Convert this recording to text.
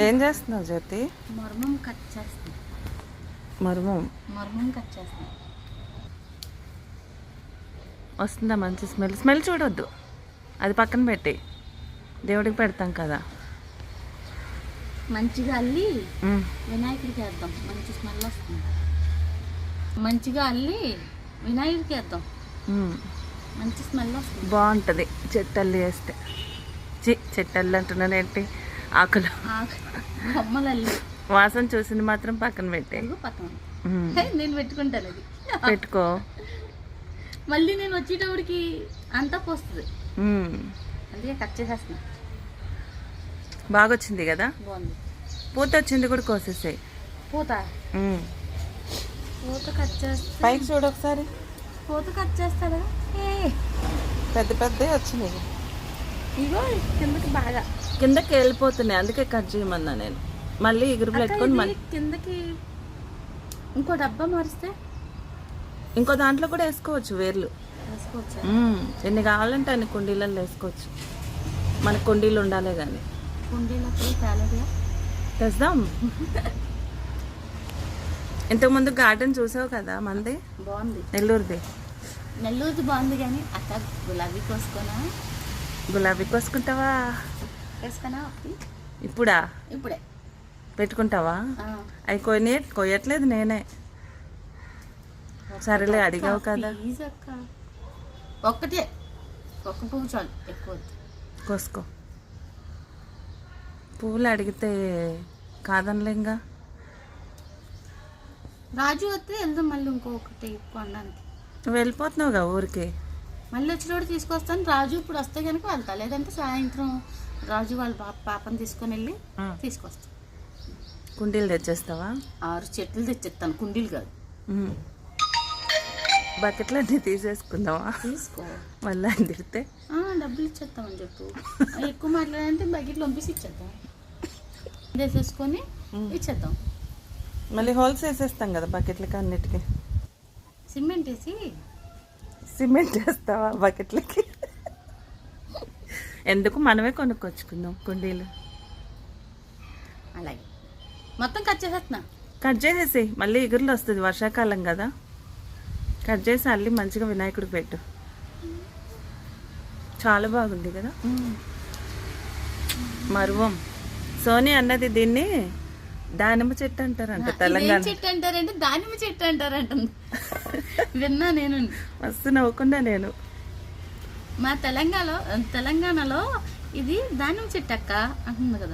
ఏం చేస్తున్నావు జ్యోతి? మర్మం కట్ చేస్తాను. మర్మం కట్ చేస్తాను. వస్తుందా మంచి స్మెల్? స్మెల్ చూడొద్దు, అది పక్కన పెట్టి దేవుడికి పెడతాం కదా. మంచిగా అల్లి వినాయకుడికి వేద్దాం, మంచి స్మెల్ వస్తుంది. మంచిగా అల్లి వినాయకుడికి వేద్దాం, మంచి స్మెల్ వస్తుంది. బాగుంటుంది చెట్టల్లి వేస్తే. చెట్టల్లి అంటున్నాను ఏంటి, ఆకులు బొమ్మలు అల్లి వాసన చూసింది మాత్రం పక్కన పెట్టే. పక్కన నేను పెట్టుకుంటాను, అది పెట్టుకో. మళ్ళీ నేను వచ్చేటప్పటికి అంతా పోస్తుంది, అందుకే కట్ చేసేస్తున్నా. బాగా వచ్చింది కదా, బాగుంది. పూత వచ్చింది కూడా కోసేసాయి. పూత కట్ చేస్తా. పైకి చూడు ఒకసారి, పూత కట్ చేస్తాడా? పెద్ద పెద్దవి వచ్చినాయి. ఇగో కిందకి బాగా కిందకి వెళ్ళిపోతున్నాయి, అందుకే కట్ చేయమన్నా నేను. మళ్ళీ ఎగురు పెట్టుకొని మళ్ళీ కిందకి ఇంకో డబ్బా మారిస్తే ఇంకో దాంట్లో కూడా వేసుకోవచ్చు వేర్లు. వేసుకోవచ్చు, ఎన్ని కావాలంటే అన్ని కుండీలలో వేసుకోవచ్చు. మనకు కుండీలు ఉండాలి కానీ. కుండీలకి తేలేదుగా, తెస్తాం. ఇంతకుముందు గార్డెన్ చూసావు కదా మంది, బాగుంది. నెల్లూరుది బాగుంది. కానీ అక్క గులాబీ కోసుకున్నా. గులాబీ కోసుకుంటావా? వేసుకున్నా. ఇప్పుడే పెట్టుకుంటావా? అవి కొయ్యట్లేదు నేనే. సరేలే, అడిగావు కదా. ఒక్కటే ఒక్క పువ్వు చాలు, ఎక్కువ కోసుకో. పువ్వులు అడిగితే కాదనలేంగా. రాజు వస్తే వెళ్దాం, మళ్ళీ ఇంకొకటి కొనడానికి. నువ్వు వెళ్ళిపోతున్నావుగా ఊరికి. మళ్ళీ వచ్చినప్పుడు తీసుకొస్తాను. రాజు ఇప్పుడు వస్తే కనుక వెళ్తా, లేదంటే సాయంత్రం రాజు వాళ్ళ పాపని తీసుకొని వెళ్ళి తీసుకొస్తాను. కుండీలు తెచ్చేస్తావా? 6 చెట్లు తెచ్చేస్తాను, కుండీలు కాదు. బకెట్లు అన్నీ తీసేసుకుందావా? తీసుకో, మళ్ళీ తిరిగితే డబ్బులు ఇచ్చేస్తామని చెప్పు. ఎక్కువ మాట్లాడాలంటే బకెట్లు పంపిసి ఇచ్చేద్దాం, వేసేసుకొని ఇచ్చేద్దాం. మళ్ళీ హోల్స్ వేసేస్తాం కదా బకెట్లకి అన్నిటికీ. సిమెంట్ వేస్తావా బకెట్లకి? ఎందుకు, మనమే కొనుక్కొచ్చుకుందాం కుండీలు. అలాగే మొత్తం కట్ చేసేసి మళ్ళీ ఎగురులు వస్తుంది, వర్షాకాలం కదా. కట్ చేసి అల్లి మంచిగా వినాయకుడికి పెట్టు. చాలా బాగుంది కదా. మరువం సోని అన్నది దీన్ని దానిమ్మ చెట్టు అంటారంట తెలంగాణ. చెట్టు అంటారంటే దానిమ్మ చెట్టు అంటారంట, విన్నా నేను. మస్తు నవ్వుకున్నా నేను. మా తెలంగాణలో ఇది దానిమ్మ చెట్టు అక్క అంటుంది కదా.